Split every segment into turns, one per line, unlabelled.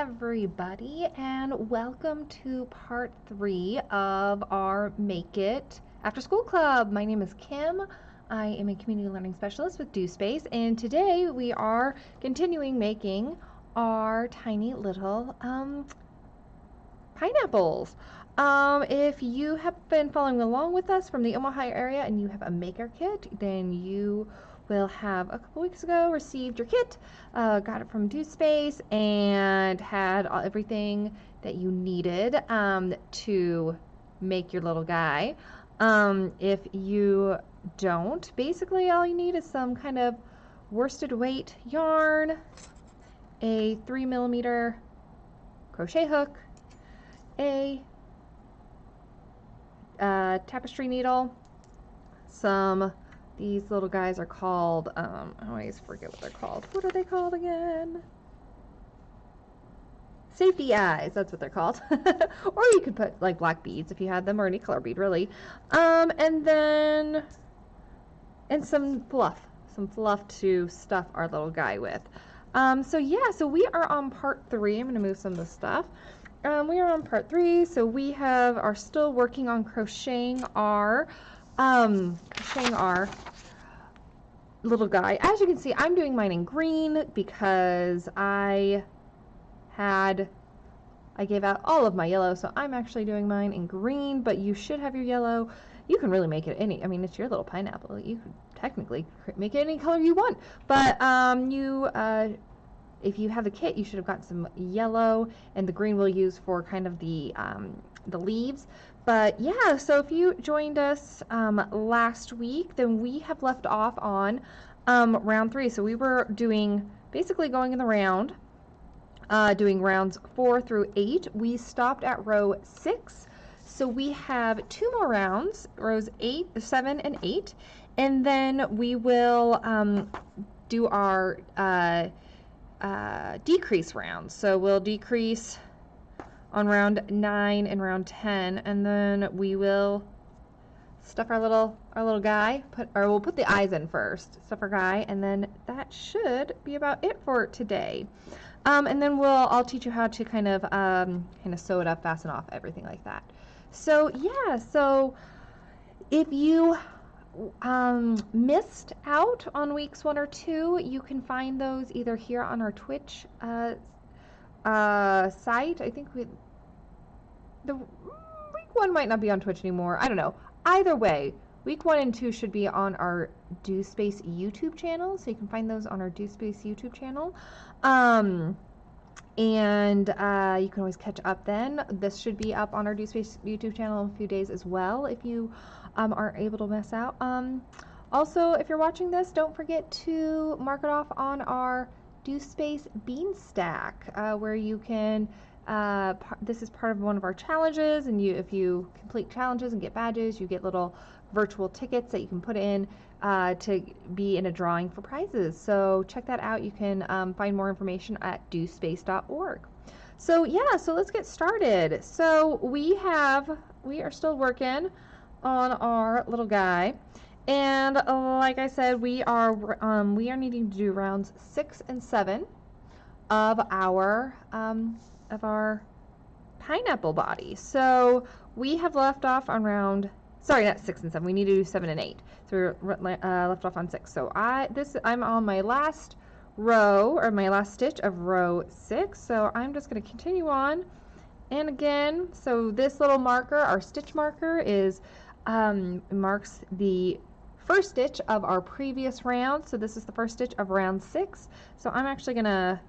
everybody, and welcome to part 3 of our Make It After School Club. My name is Kim. I am a community learning specialist with DoSpace, and today we are continuing making our tiny little pineapples. If you have been following along with us from the Omaha area and you have a maker kit, then you will have a couple weeks ago received your kit, got it from DoSpace, and had everything that you needed to make your little guy. If you don't, basically all you need is some kind of worsted weight yarn, a 3mm crochet hook, a tapestry needle, these little guys are called, I always forget what they're called. What are they called again? Safety eyes, that's what they're called. Or you could put like black beads if you had them, or any color bead really. And some fluff to stuff our little guy with. So we are on part 3. I'm going to move some of the stuff. We are on part 3, so we are still working on crocheting our little guy. As you can see, I'm doing mine in green because I gave out all of my yellow, so I'm actually doing mine in green, but you should have your yellow. You can really make it it's your little pineapple. You can technically make it any color you want, but if you have the kit, you should have got some yellow, and the green we'll use for kind of the leaves. But yeah, so if you joined us last week, then we have left off on round 3. So we were basically going in the round, doing rounds 4 through 8. We stopped at row 6. So we have 2 more rounds, rows 7 and 8, and then we will do our decrease rounds. So we'll decrease on round 9 and round 10, and then we will stuff our little guy. We'll put the eyes in first. Stuff our guy, and then that should be about it for today. And then I'll teach you how to kind of sew it up, fasten off, everything like that. So yeah, so if you missed out on weeks 1 or 2, you can find those either here on our Twitch site. I think the week 1 might not be on Twitch anymore. I don't know. Either way, week 1 and 2 should be on our DoSpace YouTube channel, so you can find those on our DoSpace YouTube channel. And you can always catch up then. This should be up on our DoSpace YouTube channel in a few days as well, if you aren't able to miss out. Also, if you're watching this, don't forget to mark it off on our DoSpace Beanstack, where you can, this is part of one of our challenges, and if you complete challenges and get badges, you get little virtual tickets that you can put in to be in a drawing for prizes. So check that out. You can find more information at dospace.org. So yeah, so let's get started. So we are still working on our little guy, and like I said, we are needing to do rounds 6 and 7 of our pineapple body. So we have left off on not 6 and 7. We need to do 7 and 8. So we're left off on 6. So I'm on my last row, or my last stitch of row 6. So I'm just going to continue on. And again, so this little marker, our stitch marker, marks the first stitch of our previous round. So this is the first stitch of round 6. So I'm actually going to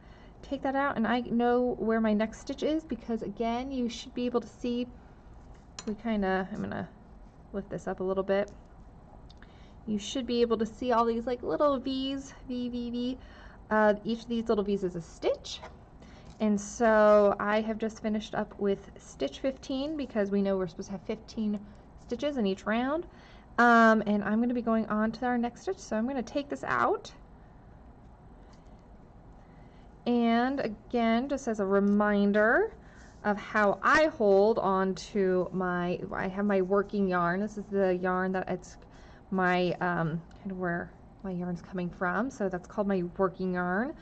take that out, and I know where my next stitch is, because again, you should be able to see, I'm going to lift this up a little bit. You should be able to see all these like little V's, V. Each of these little V's is a stitch. And so I have just finished up with stitch 15, because we know we're supposed to have 15 stitches in each round. And I'm going to be going on to our next stitch. So I'm going to take this out. And again, just as a reminder of how I hold on to I have my working yarn. This is the yarn that it's my, kind of where my yarn's coming from. So that's called my working yarn.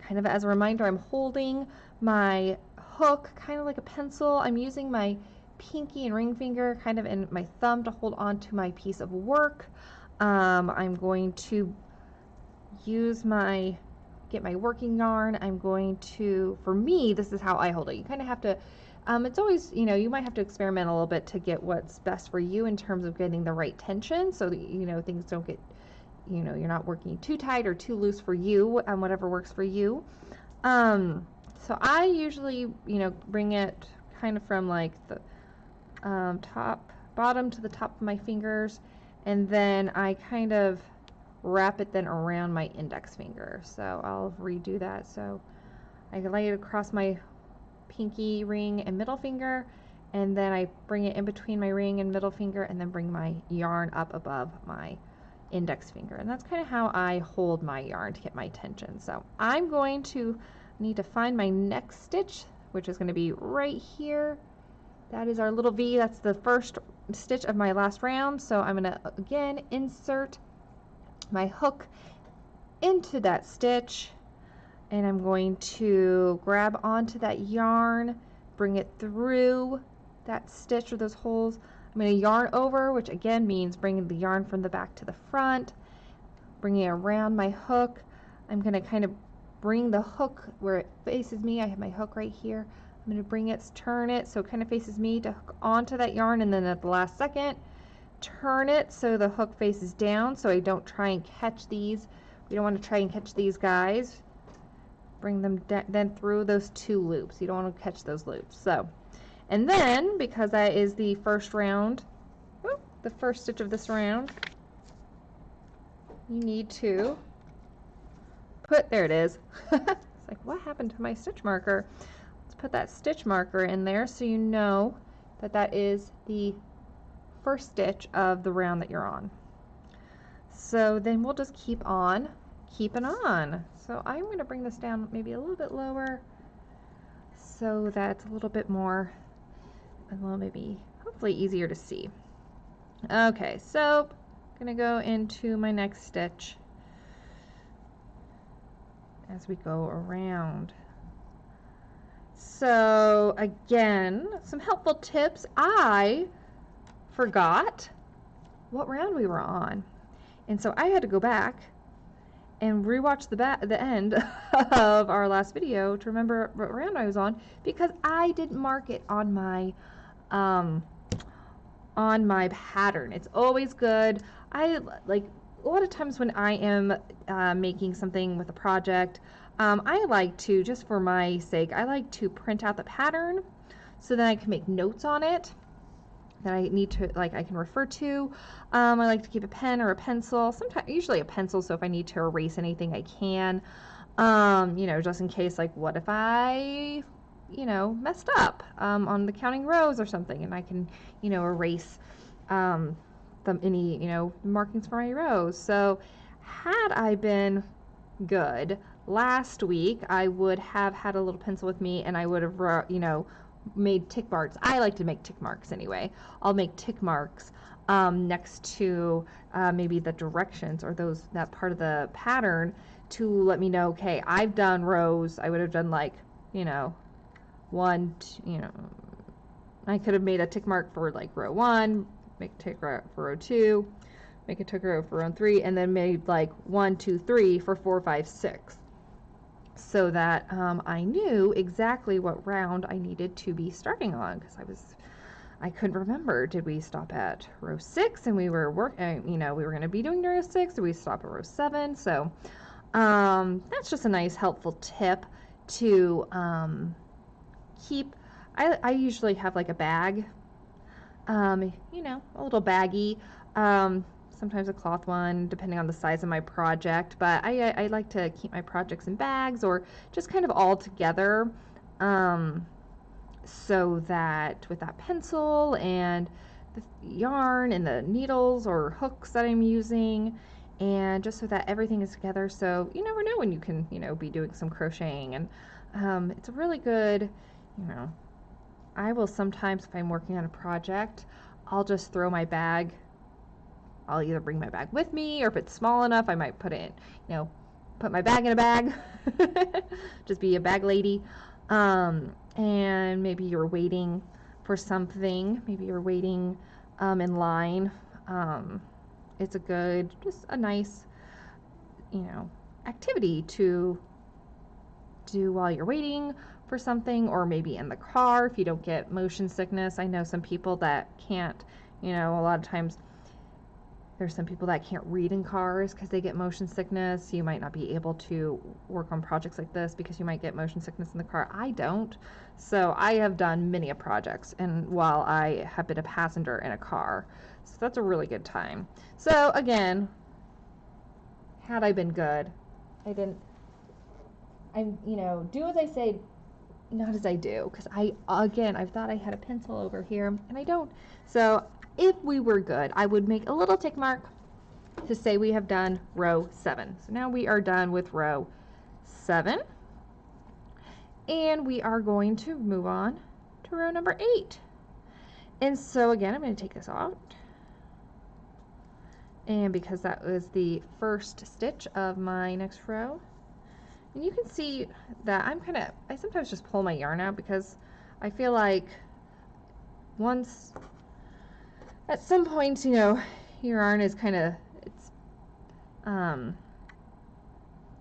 kind of as a reminder, I'm holding my hook kind of like a pencil. I'm using my pinky and ring finger kind of and my thumb to hold on to my piece of work. I'm going to use get my working yarn. I'm going to, for me, this is how I hold it. You kind of have to, it's always, you might have to experiment a little bit to get what's best for you in terms of getting the right tension so that, things don't get, you're not working too tight or too loose for you, whatever works for you. So I usually, bring it kind of from like the bottom to the top of my fingers, and then I kind of wrap it then around my index finger. So I'll redo that. So I lay it across my pinky, ring, and middle finger, and then I bring it in between my ring and middle finger, and then bring my yarn up above my index finger. And that's kind of how I hold my yarn to get my tension. So I'm going to need to find my next stitch, which is going to be right here. That is our little V. That's the first stitch of my last round. So I'm going to again insert my hook into that stitch, and I'm going to grab onto that yarn, bring it through that stitch with those holes. I'm going to yarn over, which again means bringing the yarn from the back to the front, bringing it around my hook. I'm going to kind of bring the hook where it faces me. I have my hook right here. I'm going to bring it, turn it so it kind of faces me to hook onto that yarn, and then at the last second, turn it so the hook faces down so I don't try and catch these. We don't want to try and catch these guys. Bring them then through those two loops. You don't want to catch those loops. So, and then because that is the first round, the first stitch of this round, you need to there it is. It's like, what happened to my stitch marker? Let's put that stitch marker in there so you know that that is the first stitch of the round that you're on. So then we'll just keep on keeping on. So I'm going to bring this down maybe a little bit lower so that it's a little bit more, maybe hopefully easier to see. Okay, so I'm going to go into my next stitch as we go around. So again, some helpful tips. I forgot what round we were on, and so I had to go back and rewatch the end of our last video to remember what round I was on, because I didn't mark it on my pattern. It's always good. I like a lot of times when I am making something with a project, I like to, just for my sake, I like to print out the pattern so that I can make notes on it that I need to, like, I can refer to. I like to keep a pen or a pencil, sometimes usually a pencil, so if I need to erase anything I can, just in case, like, what if I messed up on the counting rows or something, and I can erase any markings for my rows. So had I been good last week, I would have had a little pencil with me, and I would have made tick marks. I like to make tick marks anyway. I'll make tick marks next to maybe the directions or that part of the pattern to let me know, okay, I've done rows. I would have done like I could have made a tick mark for like row 1, make a tick mark for row 2, make a tick mark for row 3, and then made like 1, 2, 3 for 4, 5, 6. So that I knew exactly what round I needed to be starting on, because I couldn't remember. Did we stop at row 6 and we were we were going to be doing row 6? Did we stop at row 7? So that's just a nice helpful tip to keep. I usually have like a bag, a little baggie. Sometimes a cloth one, depending on the size of my project, but I like to keep my projects in bags or just kind of all together, so that with that pencil and the yarn and the needles or hooks that I'm using, and just so that everything is together, so you never know when you can be doing some crocheting. And it's a really good, I will sometimes, if I'm working on a project, I'll just throw my bag. I'll either bring my bag with me, or if it's small enough, I might put it in, put my bag in a bag. Just be a bag lady. And maybe you're waiting for something. Maybe you're waiting in line. It's just a nice, activity to do while you're waiting for something, or maybe in the car if you don't get motion sickness. I know some people that can't, a lot of times there's some people that can't read in cars because they get motion sickness. You might not be able to work on projects like this because you might get motion sickness in the car. I don't. So I have done many a projects and while I have been a passenger in a car. So that's a really good time. So again, had I been good, do as I say, not as I do, because I thought I had a pencil over here and I don't. So if we were good, I would make a little tick mark to say we have done row 7. So now we are done with row 7. And we are going to move on to row number 8. And so again, I'm going to take this out. And because that was the first stitch of my next row. And you can see that I sometimes just pull my yarn out because I feel like at some point, your yarn is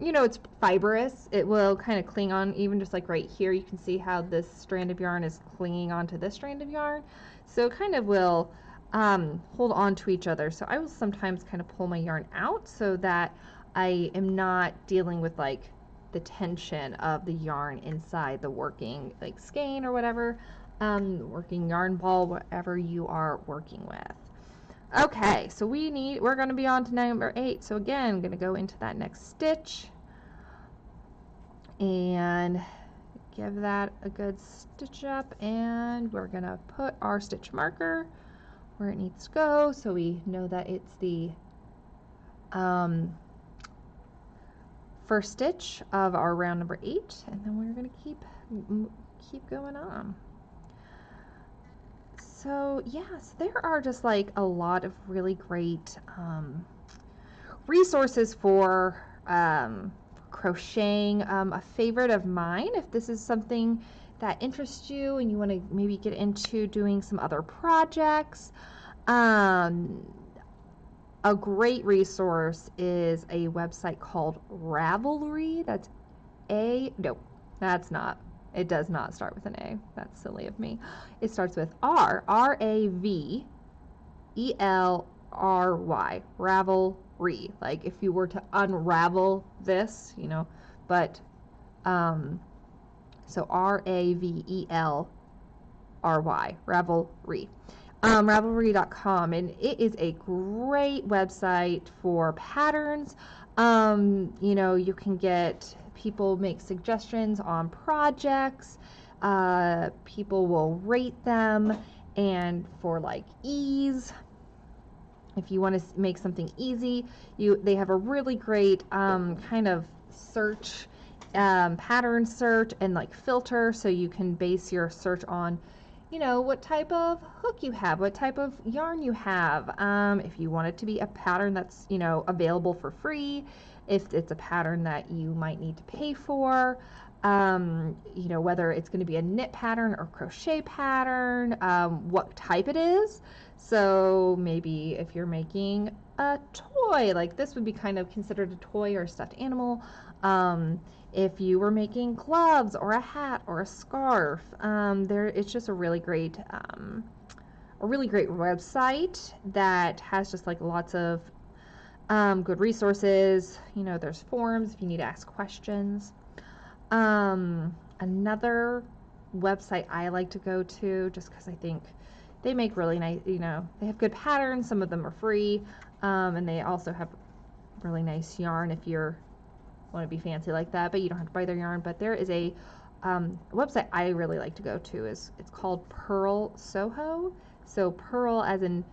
it's fibrous. It will kind of cling on, even just like right here. You can see how this strand of yarn is clinging onto this strand of yarn. So it kind of will hold on to each other. So I will sometimes kind of pull my yarn out so that I am not dealing with like the tension of the yarn inside the working like skein or whatever. Working yarn ball, whatever you are working with. Okay, so we're going to be on to number 8. So again, I'm going to go into that next stitch and give that a good stitch up, and we're going to put our stitch marker where it needs to go so we know that it's the first stitch of our round number 8, and then we're going to keep going on. So yes, there are just like a lot of really great resources for crocheting. A favorite of mine, if this is something that interests you and you want to maybe get into doing some other projects, a great resource is a website called Ravelry. That's not. It does not start with an A. That's silly of me. It starts with R-A-V-E-L-R-Y. Ravelry. Like if you were to unravel this, but so R-A-V-E-L-R-Y. Ravelry. Ravelry.com, and it is a great website for patterns. You can get people make suggestions on projects. People will rate them, and for like ease, if you want to make something easy, they have a really great kind of search, pattern search and like filter, so you can base your search on what type of hook you have, what type of yarn you have, if you want it to be a pattern that's available for free, if it's a pattern that you might need to pay for, whether it's going to be a knit pattern or crochet pattern, what type it is. So maybe if you're making a toy, like this would be kind of considered a toy or a stuffed animal. If you were making gloves or a hat or a scarf, it's just a really great website that has just like lots of good resources. There's forums if you need to ask questions. Another website I like to go to, just because I think they make really nice, they have good patterns. Some of them are free, and they also have really nice yarn if you're want to be fancy like that, but you don't have to buy their yarn. But there is a website I really like to go to. It's called Purl Soho. So purl as in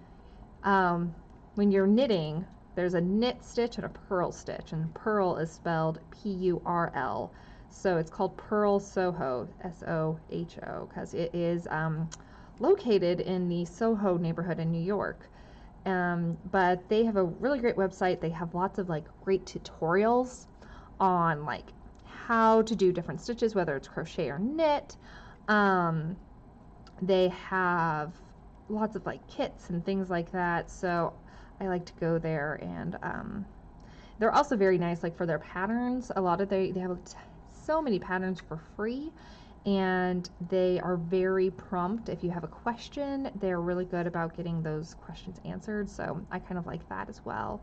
when you're knitting, there's a knit stitch and a purl stitch, and purl is spelled P-U-R-L. So it's called Purl Soho, S-O-H-O, because it is located in the Soho neighborhood in New York. But they have a really great website. They have lots of like great tutorials on like how to do different stitches, whether it's crochet or knit. They have lots of like kits and things like that, so I like to go there. And they're also very nice like for their patterns. A lot of they have so many patterns for free, and they are very prompt. If you have a question, they're really good about getting those questions answered, so I kind of like that as well.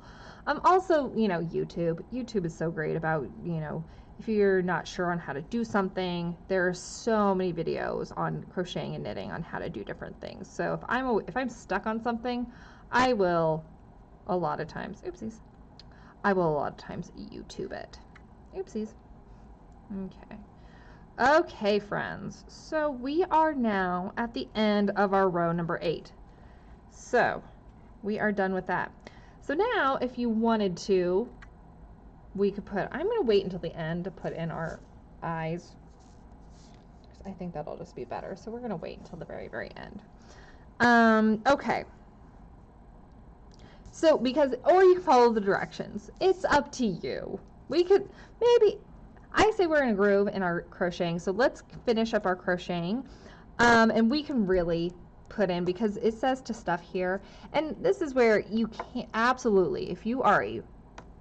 Also, you know, YouTube is so great about, you know, if you're not sure on how to do something, there are so many videos on crocheting and knitting on how to do different things. So if I'm stuck on something, I will a lot of times YouTube it. Oopsies. Okay, friends. So we are now at the end of our row number 8. So we are done with that. So now if you wanted to, we could put, I'm going to wait until the end to put in our eyes. I think that'll just be better. So we're going to wait until the very, very end. Okay. So or you can follow the directions. It's up to you. We could maybe, I say we're in a groove in our crocheting. So let's finish up our crocheting. And we can really put in, because it says to stuff here. And this is where you can absolutely, if you are a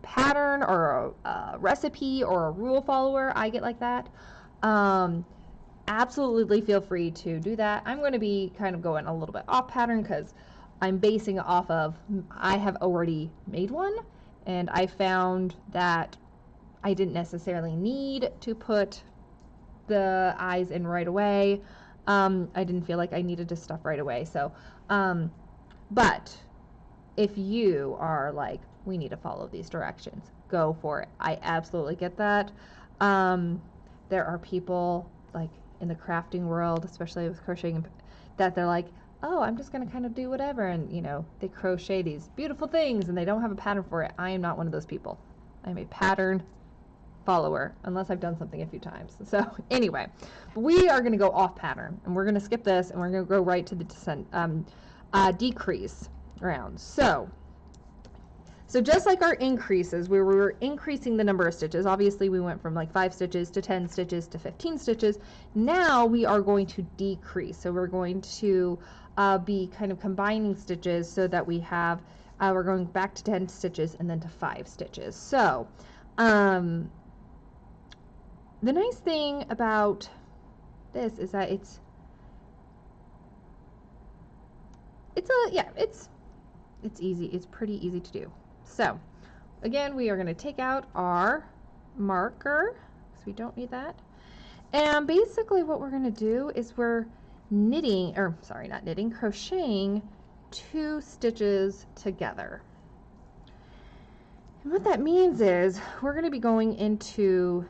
pattern or a recipe or a rule follower, I get like that, absolutely feel free to do that. I'm going to be kind of going a little bit off pattern because I'm basing it off of, I have already made one, and I found that I didn't necessarily need to put the eyes in right away. I didn't feel like I needed to stuff right away. So but if you are like, we need to follow these directions, go for it. I absolutely get that. There are people like in the crafting world, especially with crocheting, that they're like, oh, I'm just going to kind of do whatever, and you know, they crochet these beautiful things and they don't have a pattern for it. I am not one of those people. I'm a pattern follower, unless I've done something a few times. So anyway, we are going to go off pattern, and we're going to skip this, and we're going to go right to the decrease round. So just like our increases, where we were increasing the number of stitches, obviously we went from like 5 stitches to 10 stitches to 15 stitches. Now we are going to decrease. So we're going to be kind of combining stitches so that we have, we're going back to 10 stitches and then to 5 stitches. So the nice thing about this is that it's easy. It's pretty easy to do. So again, we are going to take out our marker because we don't need that. And basically what we're going to do is we're crocheting 2 stitches together. And what that means is we're going to be going into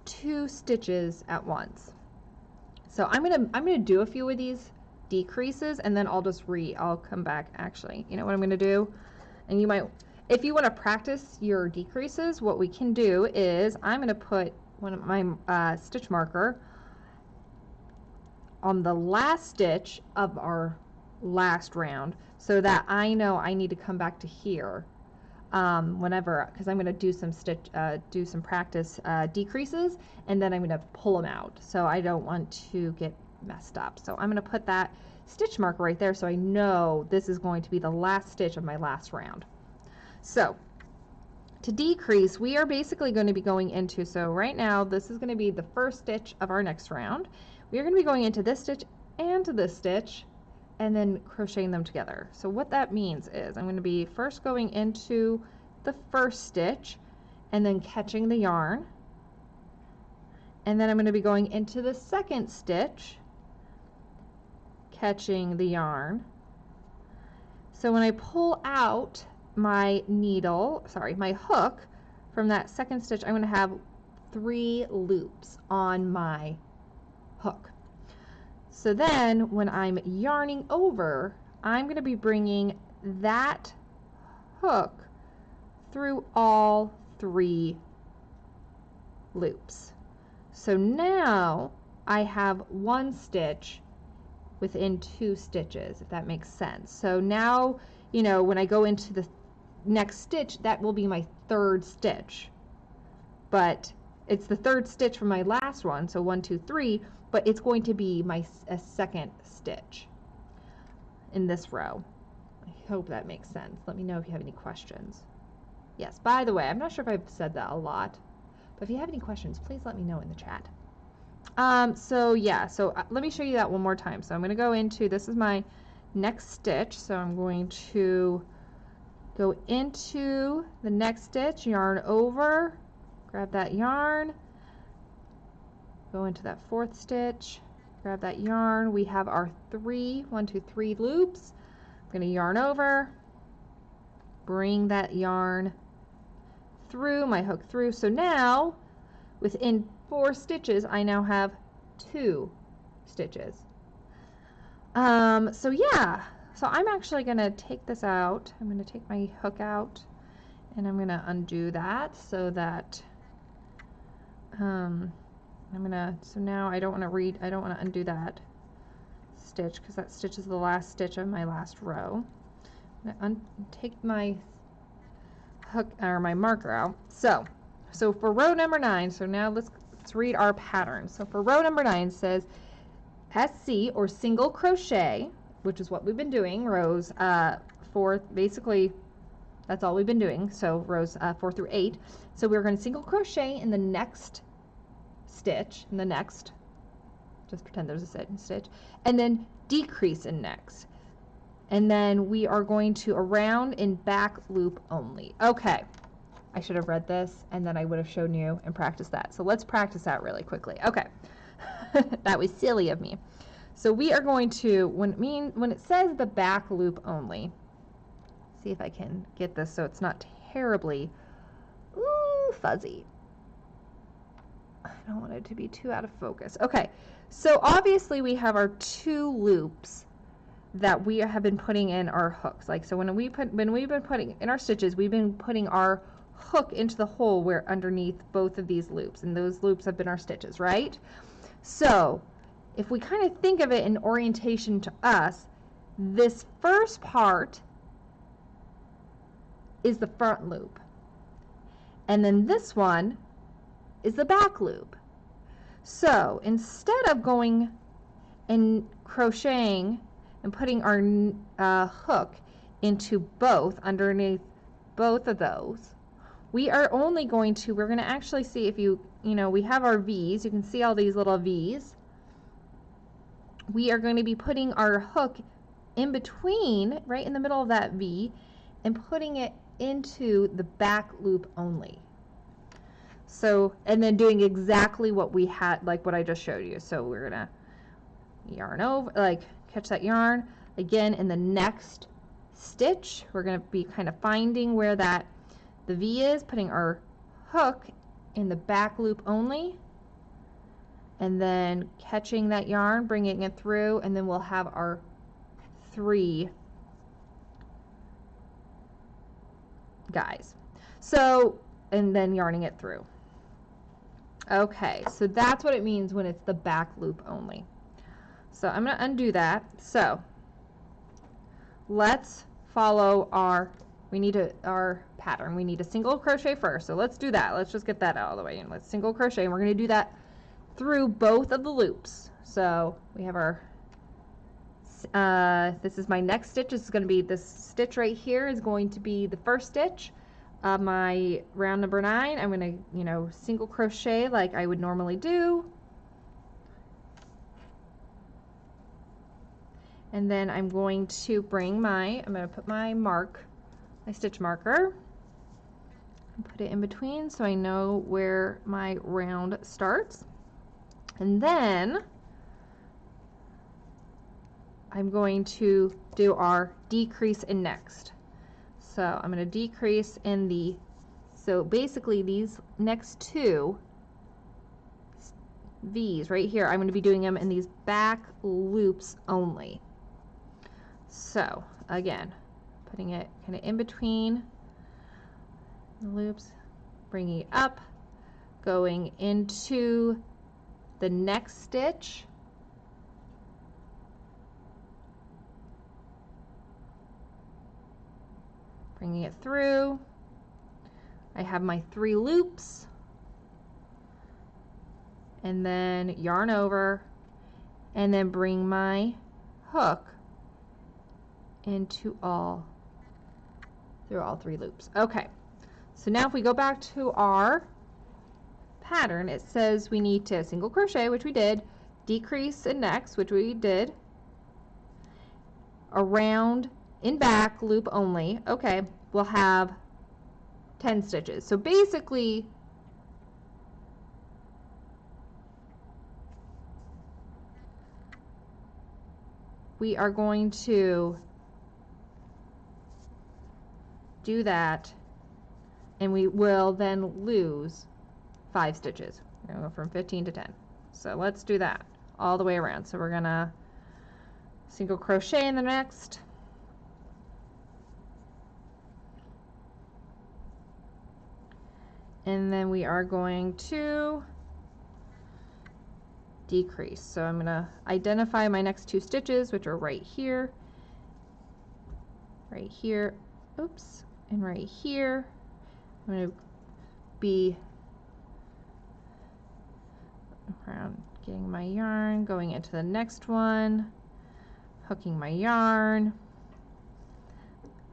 2 stitches at once. So I'm going to do a few of these decreases, and then I'll come back. Actually, you know what I'm going to do? And you might, if you want to practice your decreases, what we can do is I'm going to put one of my stitch marker on the last stitch of our last round, so that I know I need to come back to here whenever, because I'm going to do some practice decreases, and then I'm going to pull them out. So I don't want to get messed up. So I'm going to put that stitch marker right there so I know this is going to be the last stitch of my last round. So to decrease, we are basically going to be going into, so right now this is going to be the first stitch of our next round. We are going to be going into this stitch and to this stitch and then crocheting them together. So what that means is I'm going to be first going into the first stitch and then catching the yarn, and then I'm going to be going into the second stitch, catching the yarn. So when I pull out my my hook from that second stitch, I'm going to have 3 loops on my hook. So then when I'm yarning over, I'm going to be bringing that hook through all 3 loops. So now I have 1 stitch within 2 stitches, if that makes sense. So now, you know, when I go into the next stitch, that will be my 3rd stitch. but it's the third stitch from my last one, so 1, 2, 3, but it's going to be a second stitch in this row. I hope that makes sense. Let me know if you have any questions. Yes, by the way, I'm not sure if I've said that a lot, but if you have any questions, please let me know in the chat. So yeah, so let me show you that one more time. So I'm going to go into, this is my next stitch, so I'm going to go into the next stitch, yarn over, grab that yarn, go into that fourth stitch, grab that yarn. We have our 1, 2, 3 loops. I'm going to yarn over, bring that yarn through, my hook through. So now within 4 stitches I now have 2 stitches. So yeah, so I'm actually going to take this out. I'm going to take my hook out and I'm going to undo that so that so now I don't want to undo that stitch because that stitch is the last stitch of my last row. I'm going to take my hook or my marker out. So for row number 9, so now let's read our pattern. So for row number 9 it says SC or single crochet, which is what we've been doing, rows 4, basically that's all we've been doing, so rows 4 through 8. So we're going to single crochet in the next stitch, just pretend there's a stitch, and then decrease in next. And then we are going to around in back loop only. Okay, I should have read this and then I would have shown you and practiced that. So let's practice that really quickly. Okay, that was silly of me. So we are going to, when it says the back loop only, see if I can get this so it's not terribly fuzzy. I don't want it to be too out of focus. Okay, so obviously we have our 2 loops that we have been putting in our hooks. Like, so when we've been putting in our stitches, we've been putting our hook into the hole where underneath both of these loops, and those loops have been our stitches, right? So if we kind of think of it in orientation to us, this first part is the front loop, and then this one is the back loop. So instead of going and crocheting and putting our hook into both, underneath both of those, we are only going to, we're going to actually see if we have our V's, you can see all these little V's. We are going to be putting our hook in between, right in the middle of that V, and putting it into the back loop only. So, and then doing exactly what we had, like what I just showed you. So we're gonna yarn over, like catch that yarn again in the next stitch. We're gonna be kind of finding where the V is, putting our hook in the back loop only, and then catching that yarn, bringing it through, and then we'll have our 3 guys. So, and then yarning it through. Okay, so that's what it means when it's the back loop only. So I'm going to undo that. So let's follow our pattern. We need a single crochet first. So let's do that. Let's just get that out of the way. And let's single crochet. And we're going to do that through both of the loops. So we have our, this is my next stitch. This is going to be, this stitch right here is going to be the first stitch. My round number 9, I'm going to, single crochet like I would normally do. And then I'm going to bring I'm going to put my stitch marker, and put it in between so I know where my round starts. And then I'm going to do our decrease in next. So I'm going to decrease in so basically these next 2 V's right here, I'm going to be doing them in these back loops only. So again, putting it kind of in between the loops, bringing it up, going into the next stitch, bringing it through. I have my 3 loops, and then yarn over, and then bring my hook into through all 3 loops. Okay, so now if we go back to our pattern, it says we need to single crochet, which we did, decrease in next, which we did, around in back loop only. Okay, we'll have 10 stitches. So basically we are going to do that, and we will then lose 5 stitches. We're going to go from 15 to 10. So let's do that all the way around. So we're going to single crochet in the next, and then we are going to decrease. So I'm going to identify my next 2 stitches, which are right here, oops, and right here. I'm going to be around getting my yarn, going into the next one, hooking my yarn.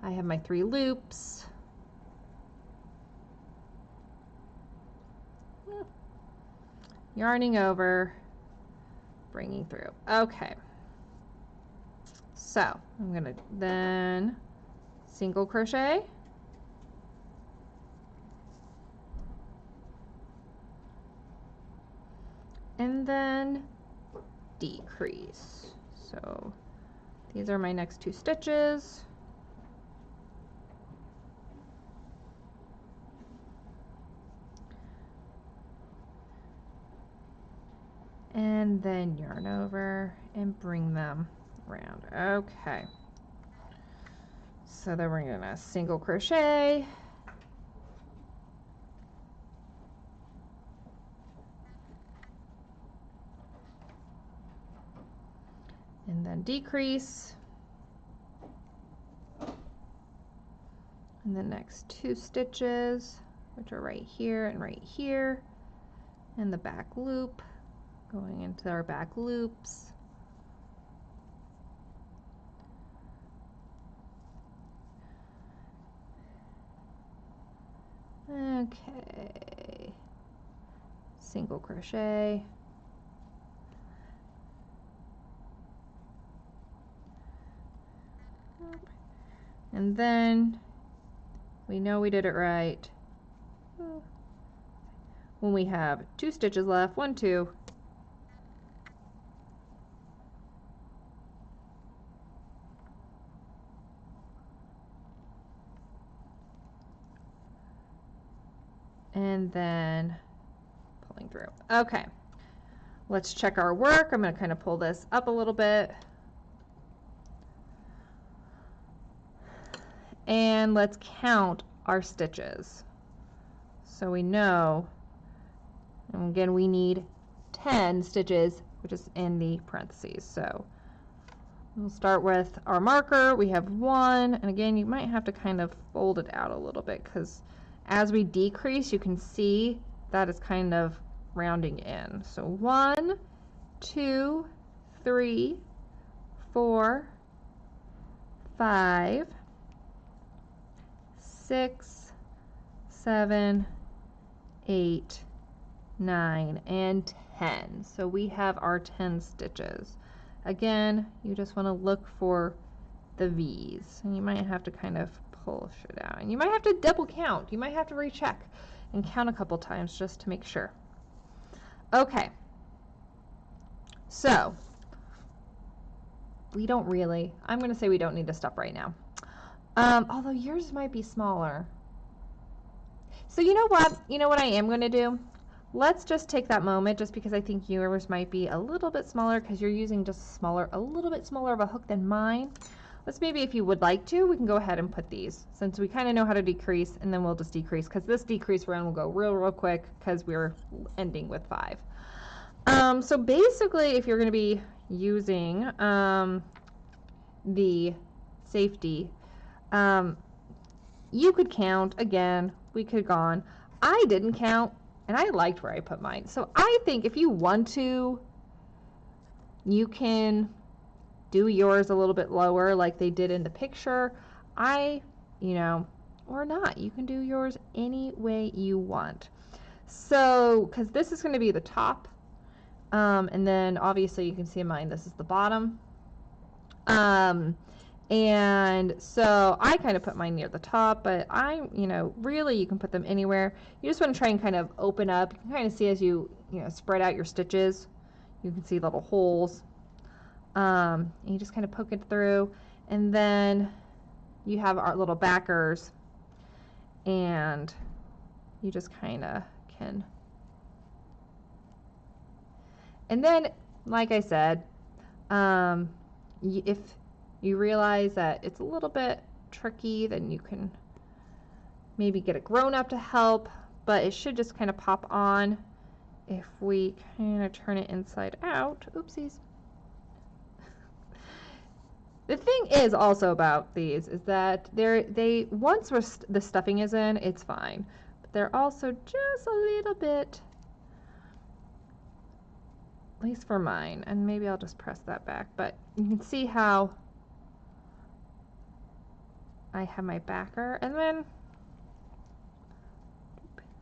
I have my 3 loops. Yarning over, bringing through. Okay, so I'm going to then single crochet, and then decrease. So these are my next 2 stitches. And then yarn over and bring them around. Okay. So then we're going to single crochet, and then decrease, and the next 2 stitches, which are right here, and the back loop, going into our back loops. Okay, single crochet, and then we know we did it right when we have 2 stitches left, 1, 2, and then pulling through. Okay, let's check our work. I'm going to kind of pull this up a little bit, and let's count our stitches so we know. And again, we need 10 stitches, which is in the parentheses. So we'll start with our marker. We have 1, and again, you might have to kind of fold it out a little bit, because as we decrease, you can see that is kind of rounding in. So 1, 2, 3, 4, 5, 6, 7, 8, 9, and 10. So we have our 10 stitches. Again, you just want to look for the V's, and you might have to kind of pull it out, and you might have to double count. You might have to recheck and count a couple times just to make sure. Okay, so we don't really, I'm going to say we don't need to stop right now, although yours might be smaller. So you know what I am going to do? Let's just take that moment, just because I think yours might be a little bit smaller because you're using just a little bit smaller of a hook than mine. Let's maybe, if you would like to, we can go ahead and put these, since we kind of know how to decrease, and then we'll just decrease, because this decrease round will go real quick because we're ending with 5. So basically, if you're going to be using the safety, you could count. Again, we could have gone. I didn't count, and I liked where I put mine. So I think if you want to, you can do yours a little bit lower like they did in the picture. Or not. You can do yours any way you want. So, because this is going to be the top, and then obviously you can see mine, this is the bottom. And so I kind of put mine near the top, but really you can put them anywhere. You just want to try and kind of open up. You can kind of see as you spread out your stitches, you can see little holes. And you just kind of poke it through, and then you have our little backers, and you just kind of can. And then, like I said, if you realize that it's a little bit tricky, then you can maybe get a grown-up to help, but it should just kind of pop on if we kind of turn it inside out. Oopsies. The thing is also about these is that once the stuffing is in, it's fine. But they're also just a little bit, at least for mine, and maybe I'll just press that back, but you can see how I have my backer, and then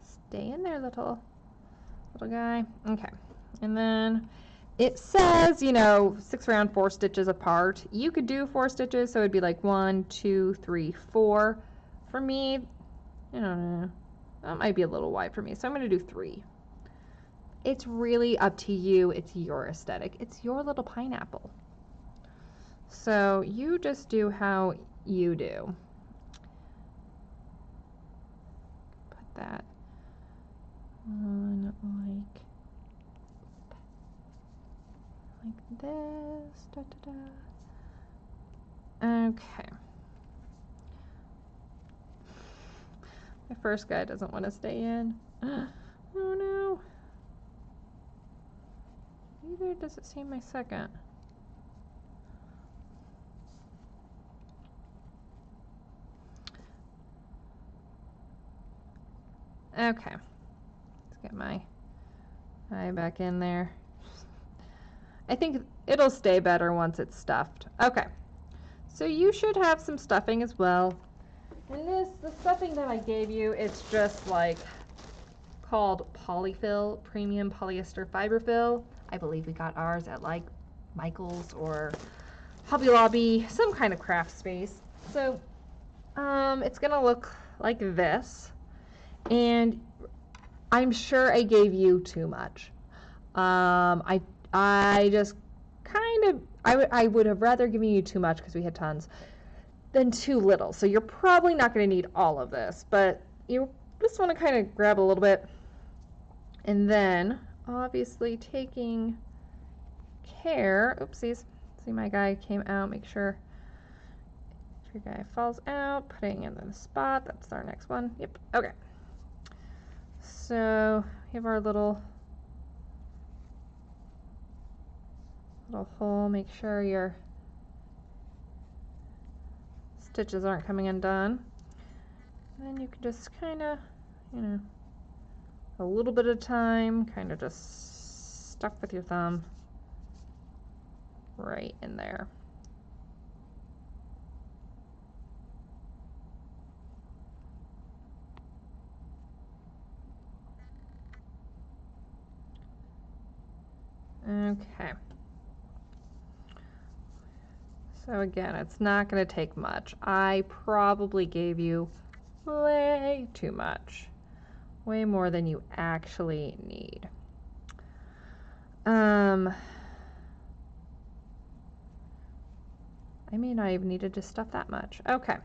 stay in there, little guy. Okay, and then it says, 6 round 4 stitches apart. You could do 4 stitches, so it'd be like 1, 2, 3, 4. For me, that might be a little wide for me, so I'm going to do 3. It's really up to you. It's your aesthetic. It's your little pineapple. So you just do how you do. Put that on like this. Da, da, da. Okay. My first guy doesn't want to stay in. Oh no. Neither does it seem my second. Okay. Let's get my eye back in there. I think it'll stay better once it's stuffed. Okay. So you should have some stuffing as well. And the stuffing that I gave you, it's just like called Polyfill, Premium Polyester Fiber Fill. I believe we got ours at like Michael's or Hobby Lobby, some kind of craft space. So it's gonna look like this, and I'm sure I gave you too much. I just kind of, I would have rather given you too much because we had tons than too little. So you're probably not going to need all of this, but you just want to kind of grab a little bit, and then obviously taking care, oopsies, see my guy came out, make sure if your guy falls out, putting in the spot, that's our next one. Yep, okay. So we have our little hole, make sure your stitches aren't coming undone. And then you can just kind of, a little bit of time, kind of just stuff with your thumb right in there. Okay. So again, it's not going to take much. I probably gave you way too much. Way more than you actually need. I may not even need to stuff that much. Okay,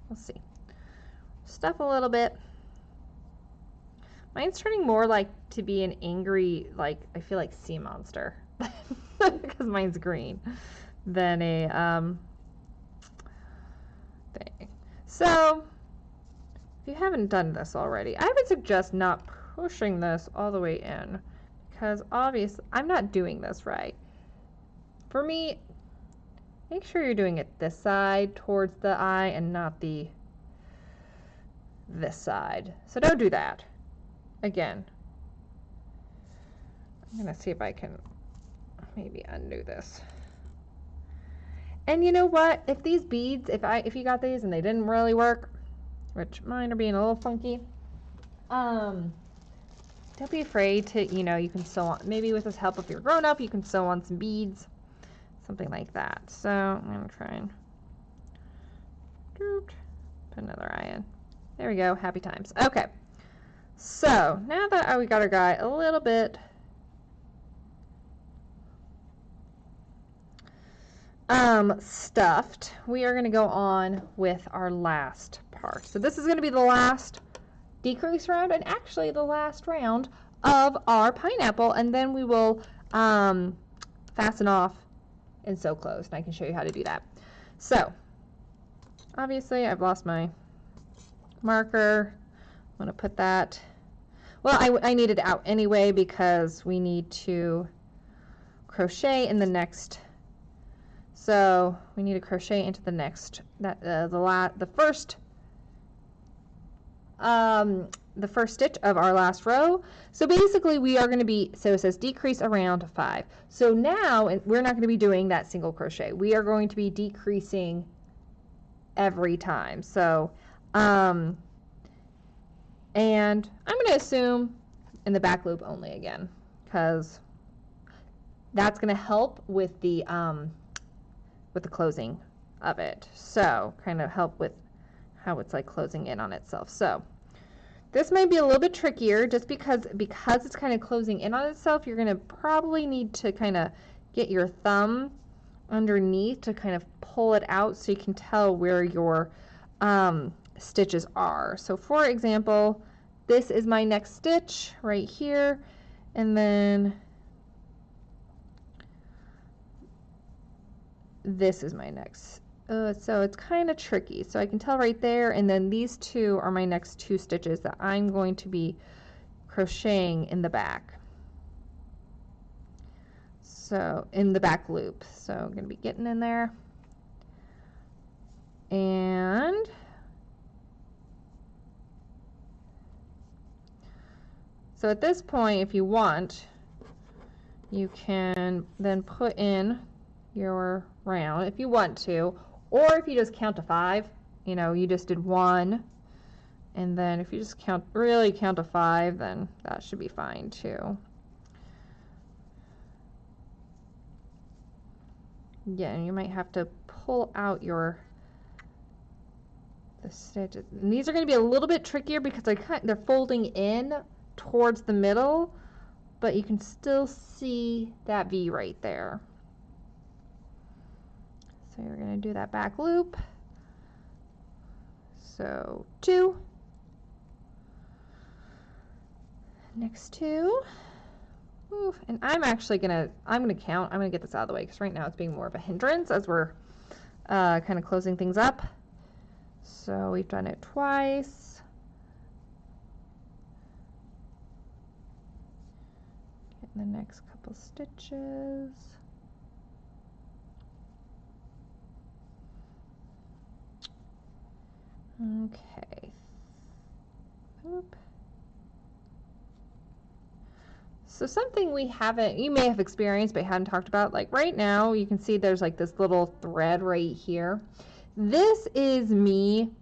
let's see. Stuff a little bit. Mine's turning more like to be an angry, like, I feel like sea monster. Because mine's green. Than a thing. So, if you haven't done this already, I would suggest not pushing this all the way in, because obviously I'm not doing this right. For me, make sure you're doing it this side towards the eye and not this side. So don't do that. Again, I'm gonna see if I can maybe undo this. And you know what? If these beads, if you got these and they didn't really work, which mine are being a little funky, don't be afraid to, you can sew on, maybe with this help if you're grown up, you can sew on some beads, something like that. So I'm gonna try and put another eye in. There we go, happy times. Okay, so now that we got our guy a little bit stuffed, we are going to go on with our last part. So this is going to be the last decrease round and actually the last round of our pineapple, and then we will fasten off and sew closed, and I can show you how to do that. So obviously I've lost my marker. I'm going to put that, well, I need it out anyway because we need to crochet in the next. So we need to crochet into the next, the first stitch of our last row. So basically we are going to be, so it says decrease around 5. So now we're not going to be doing that single crochet. We are going to be decreasing every time. So, and I'm going to assume in the back loop only again, because that's going to help with the closing of it. So kind of help with how it's like closing in on itself. So this might be a little bit trickier just because it's kind of closing in on itself. You're going to probably need to kind of get your thumb underneath to kind of pull it out so you can tell where your stitches are. So for example, this is my next stitch right here, and then this is my next. So it's kind of tricky. So I can tell right there, and then these two are my next 2 stitches that I'm going to be crocheting in the back. So in the back loop. So I'm going to be getting in there. And so at this point, if you want, you can then put in your round if you want to, or if you just count to 5, you just did 1, and then if you just really count to 5, then that should be fine too. Yeah, and you might have to pull out the stitches. And these are going to be a little bit trickier because they're folding in towards the middle, but you can still see that V right there. So you're going to do that back loop. So 2, next 2. Ooh, and I'm gonna count. I'm gonna get this out of the way because right now it's being more of a hindrance as we're kind of closing things up. So we've done it twice. Getting the next couple stitches. Okay. Oop. So something you may have experienced but hadn't talked about, like right now you can see there's like this little thread right here. This is me,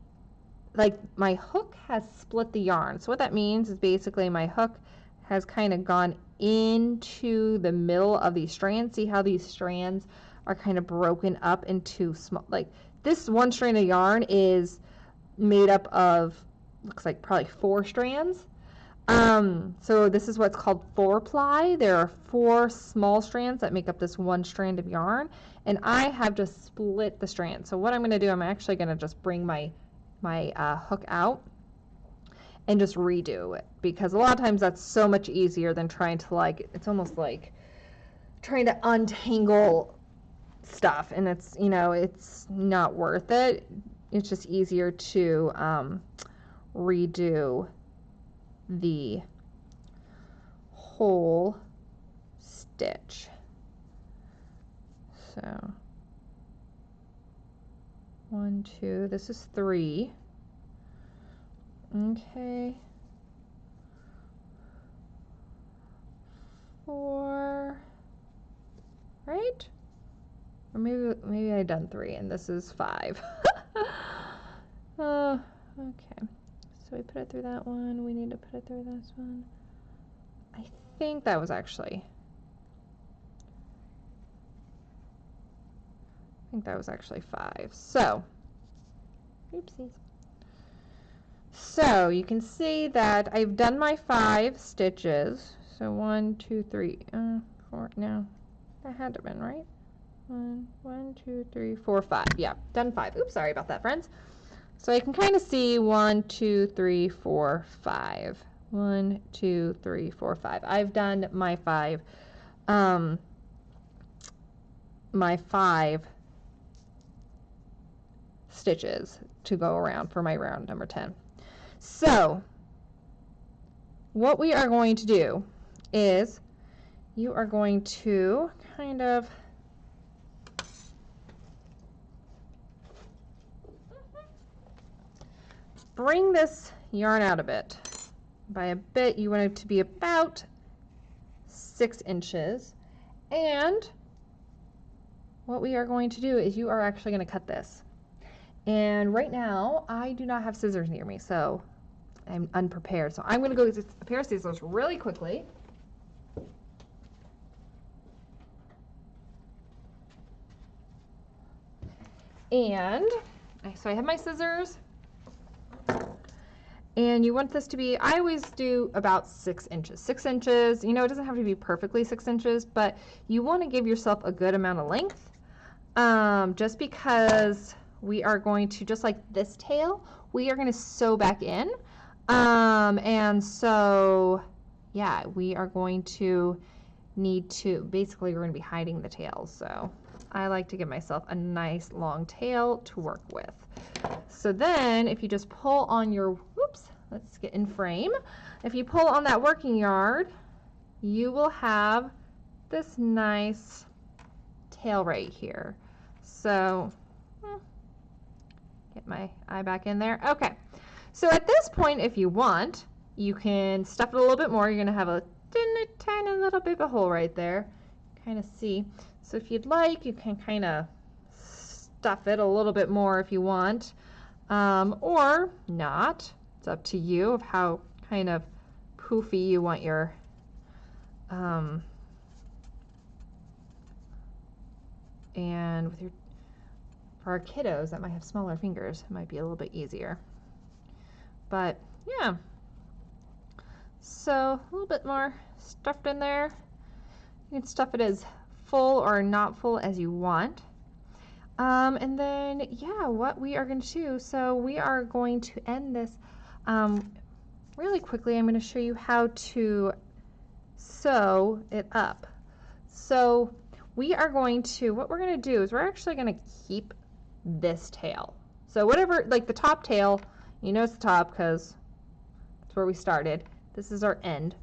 like my hook has split the yarn. So what that means is basically my hook has kind of gone into the middle of these strands. See how these strands are kind of broken up into small, like this one strand of yarn is made up of, looks like probably 4 strands. So this is what's called 4-ply. There are 4 small strands that make up this one strand of yarn, and I have just split the strand. So what I'm going to do, I'm actually going to just bring my hook out and just redo it, because a lot of times that's so much easier than trying to it's almost like trying to untangle stuff, and it's not worth it. It's just easier to redo the whole stitch. So 1, 2, this is 3. Okay. 4, right? Or maybe I done 3 and this is 5. Okay. So we put it through that one. We need to put it through this one. I think that was actually 5. So, oopsies. So you can see that I've done my 5 stitches. So 1, 2, 3, 4. No, that had to have been right. 1, 2, 3, 4, 5. Yeah, done 5. Oops, sorry about that, friends. So I can kind of see 1, 2, 3, 4, 5. 1, 2, 3, 4, 5. I've done my 5. My 5 stitches to go around for my round number 10. So what we are going to do is you are going to kind of bring this yarn out a bit. By a bit, you want it to be about 6 inches. And what we are going to do is you are actually going to cut this. And right now, I do not have scissors near me, so I'm unprepared. So I'm going to go get a pair of scissors really quickly. And so I have my scissors. And you want this to be, I always do about 6 inches. 6 inches, you know, it doesn't have to be perfectly 6 inches, but you want to give yourself a good amount of length. Just because we are going to, just like this tail, we are going to sew back in. And so, yeah, we are going to need to, basically we're going to be hiding the tails. So I like to give myself a nice long tail to work with. So then if you just pull on your, whoops, let's get in frame. If you pull on that working yarn, you will have this nice tail right here. So get my eye back in there. Okay. So at this point, if you want, you can stuff it a little bit more. You're going to have a tiny little bit of a hole right there. Kind of see. So if you'd like, you can kind of stuff it a little bit more if you want, or not. It's up to you of how kind of poofy you want your and with your, for our kiddos that might have smaller fingers, it might be a little bit easier. But yeah, so a little bit more stuffed in there. You can stuff it as full or not full as you want. And then, yeah, what we are going to do, so we are going to end this really quickly. I'm going to show you how to sew it up. So we are going to, what we're going to do is we're actually going to keep this tail. So whatever, like the top tail, you know it's the top because that's where we started. This is our end.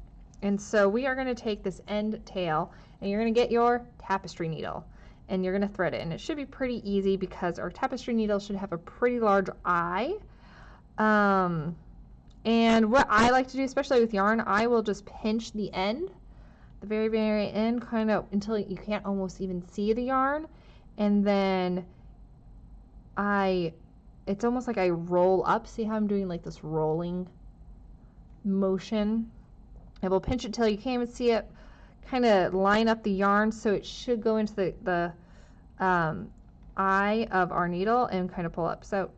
And so we are going to take this end tail and you're going to get your tapestry needle and you're going to thread it. And it should be pretty easy because our tapestry needle should have a pretty large eye. And what I like to do, especially with yarn, I will just pinch the end, the very, very end, kind of until you can't almost even see the yarn. And then it's almost like I roll up. See how I'm doing like this rolling motion? I will pinch it till you can't even see it. Kind of line up the yarn so it should go into the eye of our needle and kind of pull up. So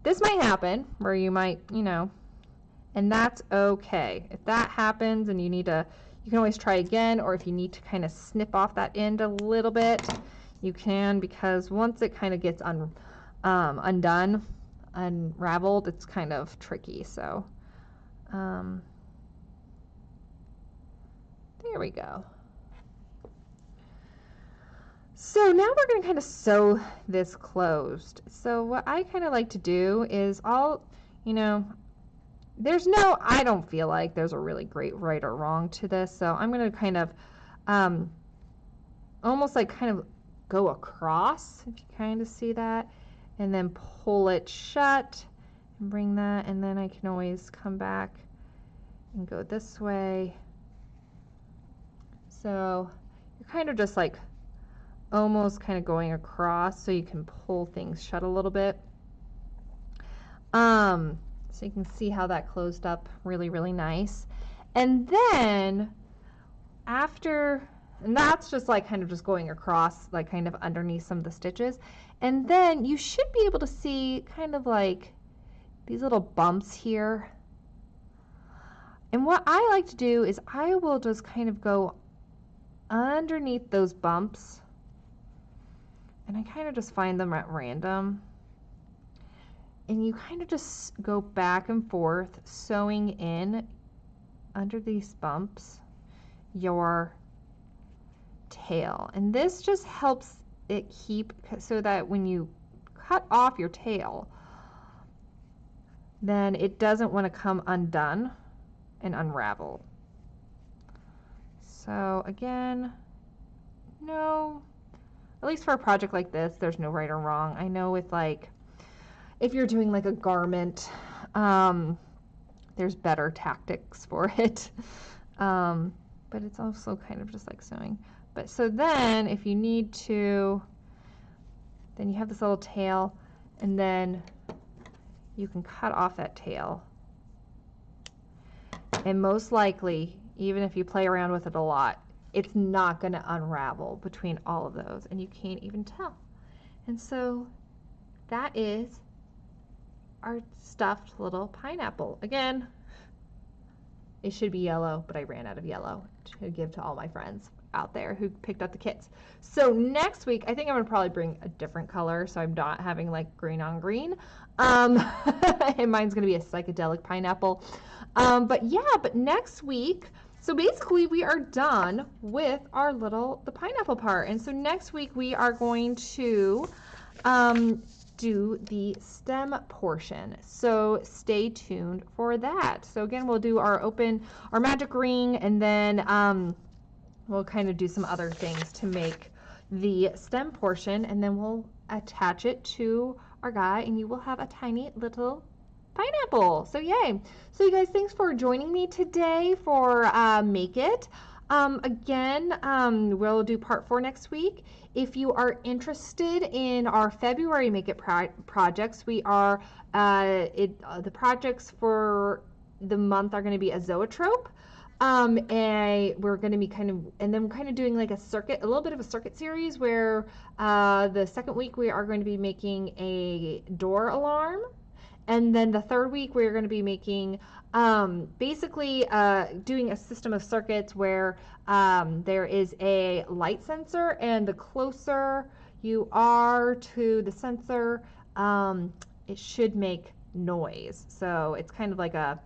this might happen where you might, you know, and that's okay. If that happens and you need to, you can always try again, or if you need to kind of snip off that end a little bit, you can, because once it kind of gets undone, unraveled, it's kind of tricky. So there we go. So now we're going to kind of sew this closed. So what I kind of like to do is you know, I don't feel like there's a really great right or wrong to this. So I'm going to kind of almost like kind of go across, if you kind of see that, and then pull it shut and bring that, and then I can always come back and go this way. So you're kind of just like almost kind of going across so you can pull things shut a little bit. So you can see how that closed up really, really nice. And then after, and that's just like kind of just going across, like kind of underneath some of the stitches. And then you should be able to see kind of like these little bumps here. And what I like to do is I will just kind of go underneath those bumps, and I kind of just find them at random. And you kind of just go back and forth, sewing in under these bumps your tail. And this just helps it keep, so that when you cut off your tail, then it doesn't want to come undone and unravel. So again, no, at least for a project like this, there's no right or wrong. I know with like, if you're doing like a garment, there's better tactics for it. But it's also kind of just like sewing. But so then if you need to, then you have this little tail, and then you can cut off that tail. And most likely, even if you play around with it a lot, it's not going to unravel between all of those, and you can't even tell. And so that is our stuffed little pineapple. Again, it should be yellow, but I ran out of yellow to give to all my friends out there who picked up the kits. So next week, I think I'm gonna probably bring a different color, so I'm not having like green on green. And mine's gonna be a psychedelic pineapple. But yeah, but next week, so basically we are done with our the pineapple part. And so next week we are going to do the stem portion. So stay tuned for that. So again, we'll do our magic ring, and then we'll kind of do some other things to make the stem portion, and then we'll attach it to our guy, and you will have a tiny little pineapple. So yay. So you guys, thanks for joining me today for Make It. Again, we'll do part 4 next week. If you are interested in our February Make It projects, we are, the projects for the month are going to be a zoetrope. And we're going to be kind of doing like a little bit of a circuit series where the second week we are going to be making a door alarm. And then the third week we're going to be making basically doing a system of circuits where there is a light sensor, and the closer you are to the sensor, it should make noise. So it's kind of like a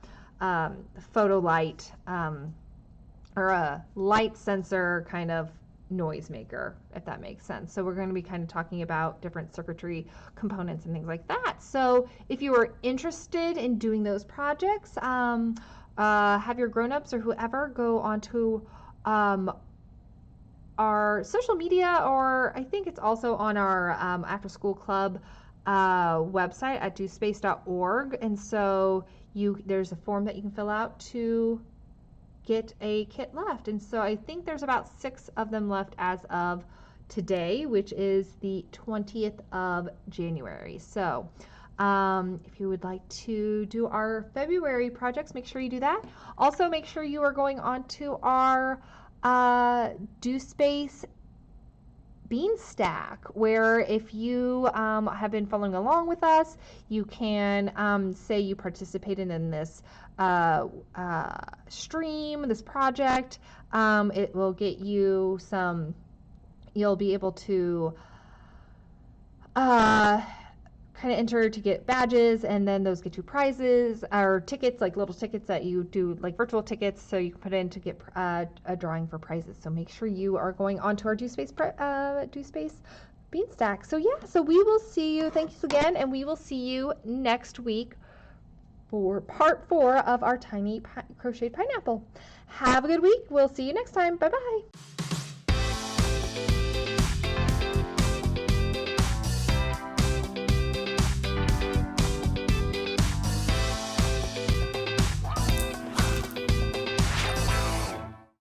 photo light or a light sensor kind of noise maker, if that makes sense. So we're going to be kind of talking about different circuitry components and things like that. So if you are interested in doing those projects, have your grown-ups or whoever go onto our social media, or I think it's also on our after school club website at dospace.org. And so there's a form that you can fill out to get a kit left. And so I think there's about 6 of them left as of today, which is the 20th of January. So if you would like to do our February projects, make sure you do that. Also, make sure you are going on to our DoSpace Bean Stack, where if you have been following along with us, you can say you participated in this stream, this project. It will get you you'll be able to kind of enter to get badges, and then those get you prizes or tickets, like little tickets that you do, like virtual tickets, so you can put in to get a drawing for prizes. So make sure you are going onto our DoSpace Beanstack. So yeah, so we will see you. Thank you again, and we will see you next week for part 4 of our tiny crocheted pineapple. Have a good week. We'll see you next time. Bye bye.